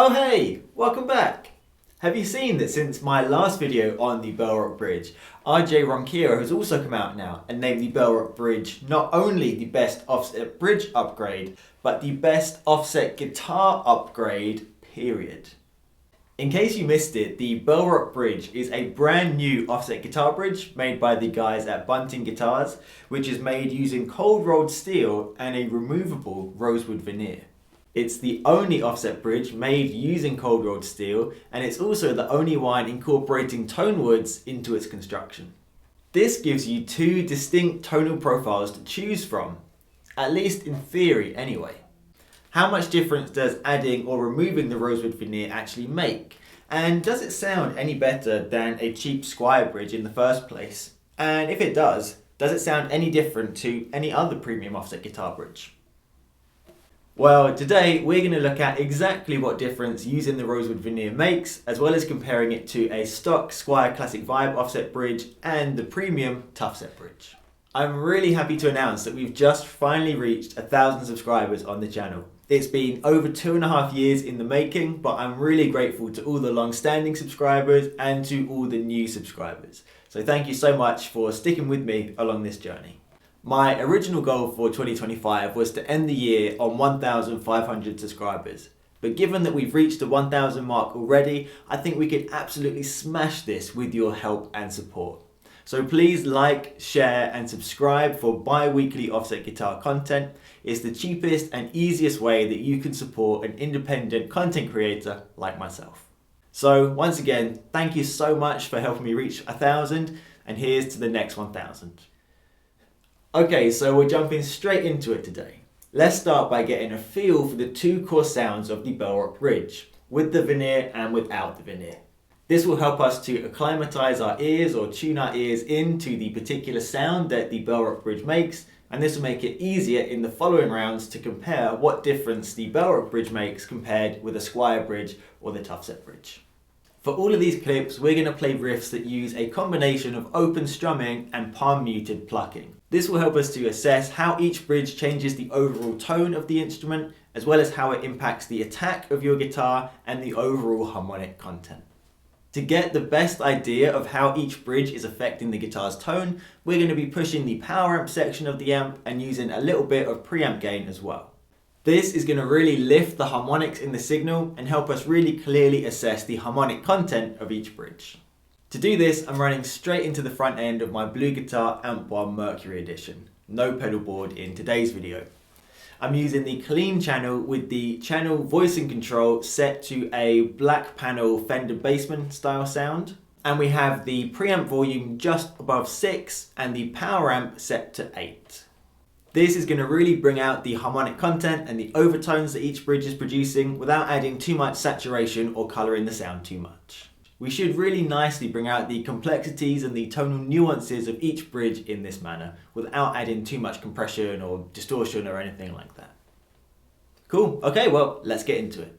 Oh hey, welcome back! Have you seen that since my last video on the Belrok Bridge, RJ Ronquillo has also come out now and named the Belrok Bridge not only the best offset bridge upgrade, but the best offset guitar upgrade, period. In case you missed it, the Belrok Bridge is a brand new offset guitar bridge made by the guys at Bunting Guitars, which is made using cold rolled steel and a removable rosewood veneer. It's the only offset bridge made using cold rolled steel, and it's also the only one incorporating tone woods into its construction. This gives you two distinct tonal profiles to choose from, at least in theory anyway. How much difference does adding or removing the rosewood veneer actually make? And does it sound any better than a cheap Squier bridge in the first place? And if it does it sound any different to any other premium offset guitar bridge? Well, today we're going to look at exactly what difference using the rosewood veneer makes, as well as comparing it to a stock Squier Classic Vibe offset bridge and the premium Tuffset Bridge. I'm really happy to announce that we've just finally reached 1,000 subscribers on the channel. It's been over 2.5 years in the making, but I'm really grateful to all the long-standing subscribers and to all the new subscribers. So thank you so much for sticking with me along this journey. My original goal for 2025 was to end the year on 1,500 subscribers. But given that we've reached the 1,000 mark already, I think we could absolutely smash this with your help and support. So please like, share and subscribe for bi-weekly offset guitar content. It's the cheapest and easiest way that you can support an independent content creator like myself. So once again, thank you so much for helping me reach 1,000, and here's to the next 1,000. Okay, so we're jumping straight into it today. Let's start by getting a feel for the two core sounds of the Belrok Bridge, with the veneer and without the veneer. This will help us to acclimatize our ears or tune our ears into the particular sound that the Belrok Bridge makes, and this will make it easier in the following rounds to compare what difference the Belrok Bridge makes compared with a Squier Bridge or the Tuffset Bridge. For all of these clips, we're going to play riffs that use a combination of open strumming and palm muted plucking. This will help us to assess how each bridge changes the overall tone of the instrument, as well as how it impacts the attack of your guitar and the overall harmonic content. To get the best idea of how each bridge is affecting the guitar's tone, we're going to be pushing the power amp section of the amp and using a little bit of preamp gain as well. This is going to really lift the harmonics in the signal and help us really clearly assess the harmonic content of each bridge. To do this, I'm running straight into the front end of my BluGuitar Amp 1 Mercury edition. No pedal board in today's video. I'm using the clean channel with the channel voicing control set to a black panel Fender Bassman style sound. And we have the preamp volume just above 6 and the power amp set to 8. This is going to really bring out the harmonic content and the overtones that each bridge is producing without adding too much saturation or colouring the sound too much. We should really nicely bring out the complexities and the tonal nuances of each bridge in this manner without adding too much compression or distortion or anything like that. Cool, okay, well, let's get into it.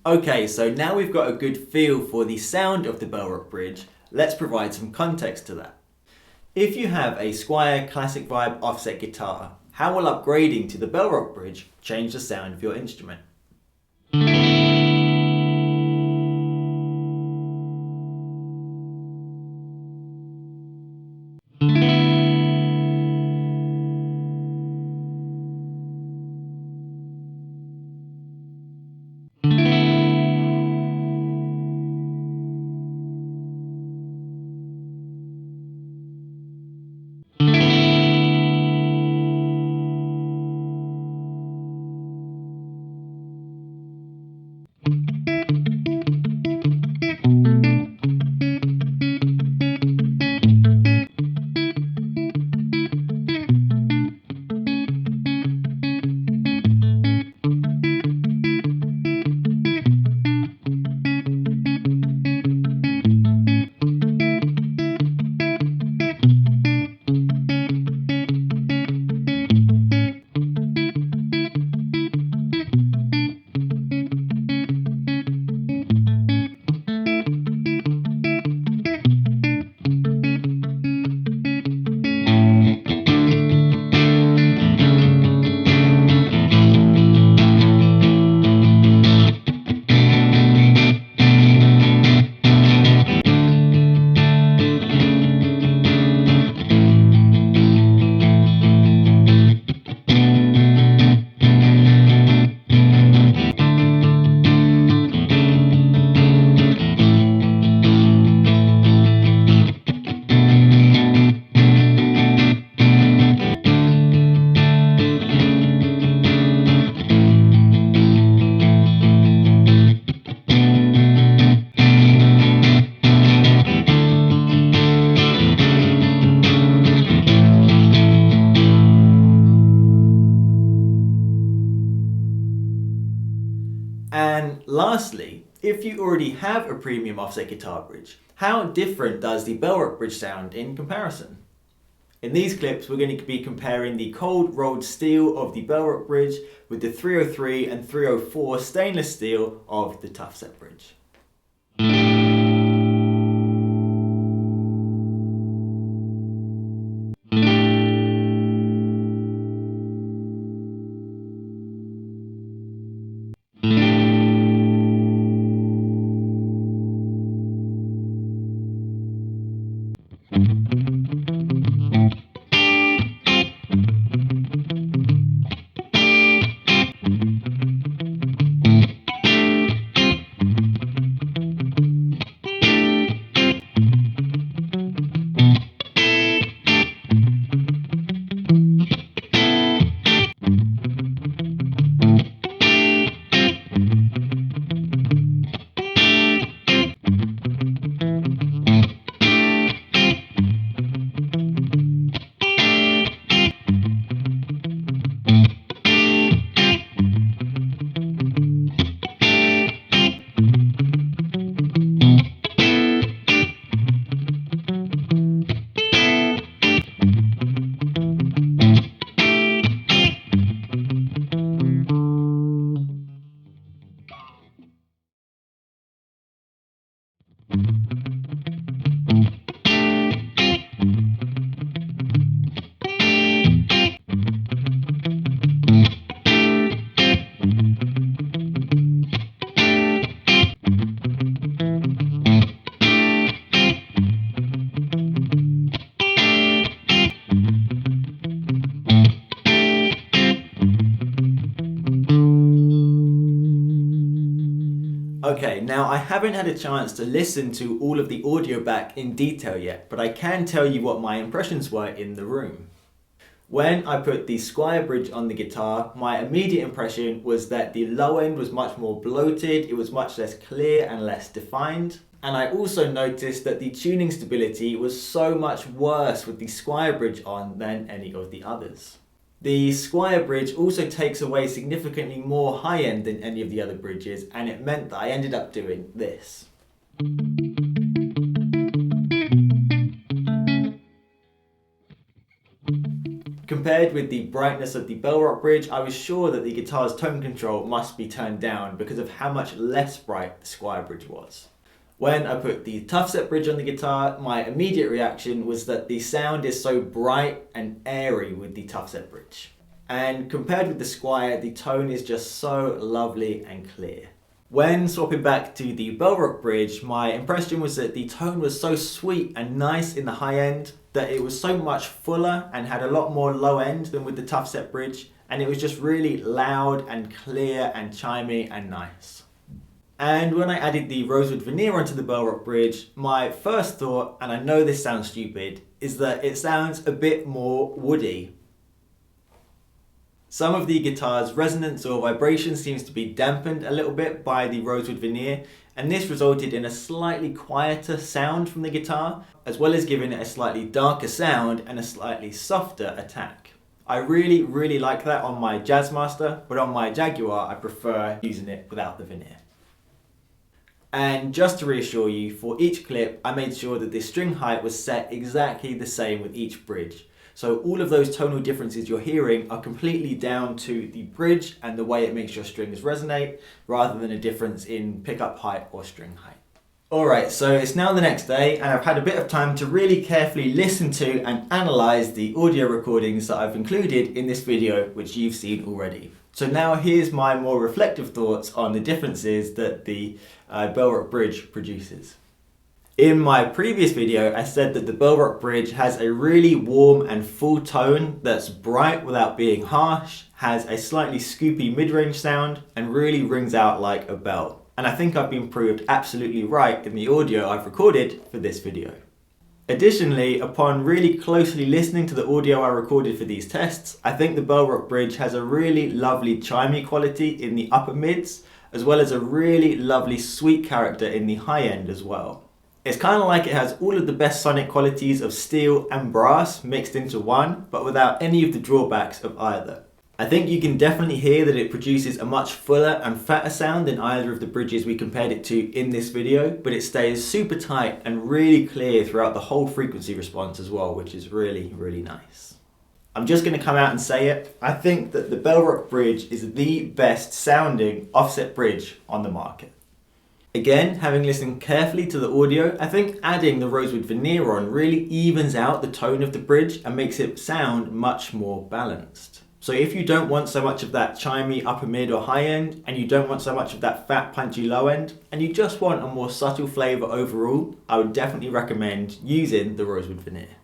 Okay, so now we've got a good feel for the sound of the Belrok Bridge, let's provide some context to that. If you have a Squier Classic Vibe offset guitar, How will upgrading to the Belrok Bridge change the sound of your instrument? And lastly, if you already have a premium offset guitar bridge, how different does the Belrok Bridge sound in comparison? In these clips, we're going to be comparing the cold rolled steel of the Belrok Bridge with the 303 and 304 stainless steel of the Tuffset Bridge. Okay, now I haven't had a chance to listen to all of the audio back in detail yet, but I can tell you what my impressions were in the room. When I put the Squier Bridge on the guitar, my immediate impression was that the low end was much more bloated, it was much less clear and less defined. And I also noticed that the tuning stability was so much worse with the Squier Bridge on than any of the others. The Squier Bridge also takes away significantly more high end than any of the other bridges, and it meant that I ended up doing this. Compared with the brightness of the Belrok Bridge, I was sure that the guitar's tone control must be turned down because of how much less bright the Squier Bridge was. When I put the Tuffset Bridge on the guitar, my immediate reaction was that the sound is so bright and airy with the Tuffset Bridge. And compared with the Squier, the tone is just so lovely and clear. When swapping back to the Belrok Bridge, my impression was that the tone was so sweet and nice in the high end that it was so much fuller and had a lot more low end than with the Tuffset Bridge, and it was just really loud and clear and chimey and nice. And when I added the Rosewood veneer onto the Belrok Bridge, my first thought, and I know this sounds stupid, is that it sounds a bit more woody. Some of the guitar's resonance or vibration seems to be dampened a little bit by the Rosewood veneer, and this resulted in a slightly quieter sound from the guitar, as well as giving it a slightly darker sound and a slightly softer attack. I really like that on my Jazzmaster, but on my Jaguar I prefer using it without the veneer. And just to reassure you, for each clip I made sure that the string height was set exactly the same with each bridge. So all of those tonal differences you're hearing are completely down to the bridge and the way it makes your strings resonate, rather than a difference in pickup height or string height. Alright, so it's now the next day and I've had a bit of time to really carefully listen to and analyse the audio recordings that I've included in this video, which you've seen already. So now here's my more reflective thoughts on the differences that the Belrok Bridge produces. In my previous video, I said that the Belrok Bridge has a really warm and full tone that's bright without being harsh, has a slightly scoopy mid-range sound, and really rings out like a bell. And I think I've been proved absolutely right in the audio I've recorded for this video. Additionally, upon really closely listening to the audio I recorded for these tests, I think the Belrok Bridge has a really lovely chimey quality in the upper mids, as well as a really lovely sweet character in the high end as well. It's kind of like it has all of the best sonic qualities of steel and brass mixed into one, but without any of the drawbacks of either. I think you can definitely hear that it produces a much fuller and fatter sound than either of the bridges we compared it to in this video, but it stays super tight and really clear throughout the whole frequency response as well, which is really nice. I'm just going to come out and say it. I think that the Belrok Bridge is the best sounding offset bridge on the market. Again, having listened carefully to the audio, I think adding the Rosewood veneer on really evens out the tone of the bridge and makes it sound much more balanced. So if you don't want so much of that chimey upper mid or high end, and you don't want so much of that fat punchy low end, and you just want a more subtle flavour overall, I would definitely recommend using the Rosewood veneer.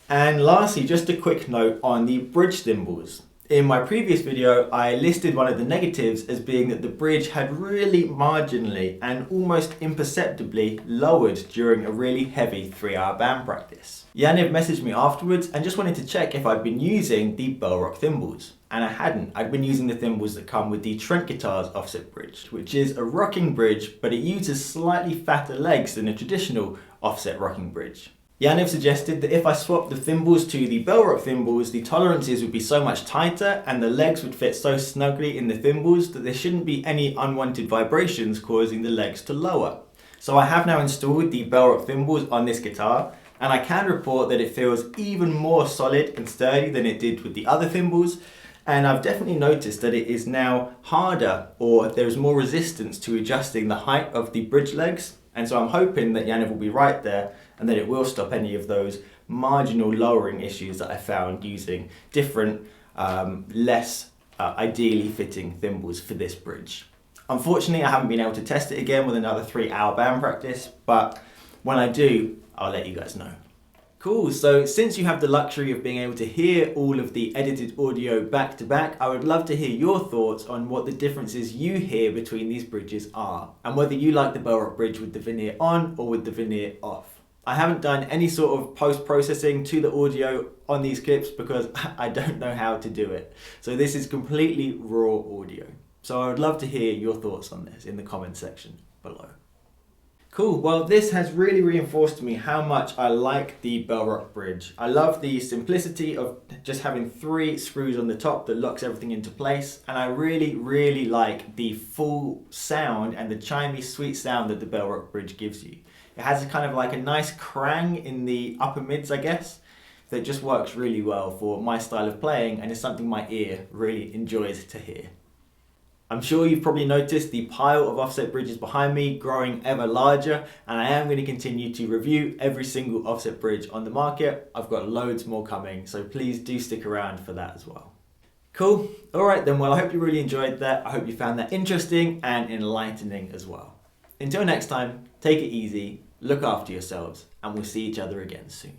And lastly, just a quick note on the bridge cymbals. In my previous video, I listed one of the negatives as being that the bridge had really marginally and almost imperceptibly lowered during a really heavy 3-hour band practice. Yaniv messaged me afterwards and just wanted to check if I'd been using the Belrok thimbles. And I hadn't. I'd been using the thimbles that come with the Trent Guitars offset bridge, which is a rocking bridge, but it uses slightly fatter legs than a traditional offset rocking bridge. Yaniv suggested that if I swapped the thimbles to the Belrok thimbles, the tolerances would be so much tighter and the legs would fit so snugly in the thimbles that there shouldn't be any unwanted vibrations causing the legs to lower. So I have now installed the Belrok thimbles on this guitar, and I can report that it feels even more solid and sturdy than it did with the other thimbles, and I've definitely noticed that it is now harder, or there's more resistance to adjusting the height of the bridge legs, and so I'm hoping that Yaniv will be right there and that it will stop any of those marginal lowering issues that I found using different, less ideally fitting thimbles for this bridge. Unfortunately, I haven't been able to test it again with another 3-hour band practice, but when I do, I'll let you guys know. Cool, so since you have the luxury of being able to hear all of the edited audio back to back, I would love to hear your thoughts on what the differences you hear between these bridges are, and whether you like the Belrok Bridge with the veneer on or with the veneer off. I haven't done any sort of post-processing to the audio on these clips because I don't know how to do it. So this is completely raw audio. So I would love to hear your thoughts on this in the comment section below. Cool, well this has really reinforced to me how much I like the Belrok Bridge. I love the simplicity of just having 3 screws on the top that locks everything into place, and I really like the full sound and the chimey sweet sound that the Belrok Bridge gives you. It has a kind of like a nice crang in the upper mids, I guess, that just works really well for my style of playing and is something my ear really enjoys to hear. I'm sure you've probably noticed the pile of offset bridges behind me growing ever larger, and I am going to continue to review every single offset bridge on the market. I've got loads more coming, so please do stick around for that as well. Cool. All right then, well, I hope you really enjoyed that. I hope you found that interesting and enlightening as well. Until next time, take it easy, look after yourselves, and we'll see each other again soon.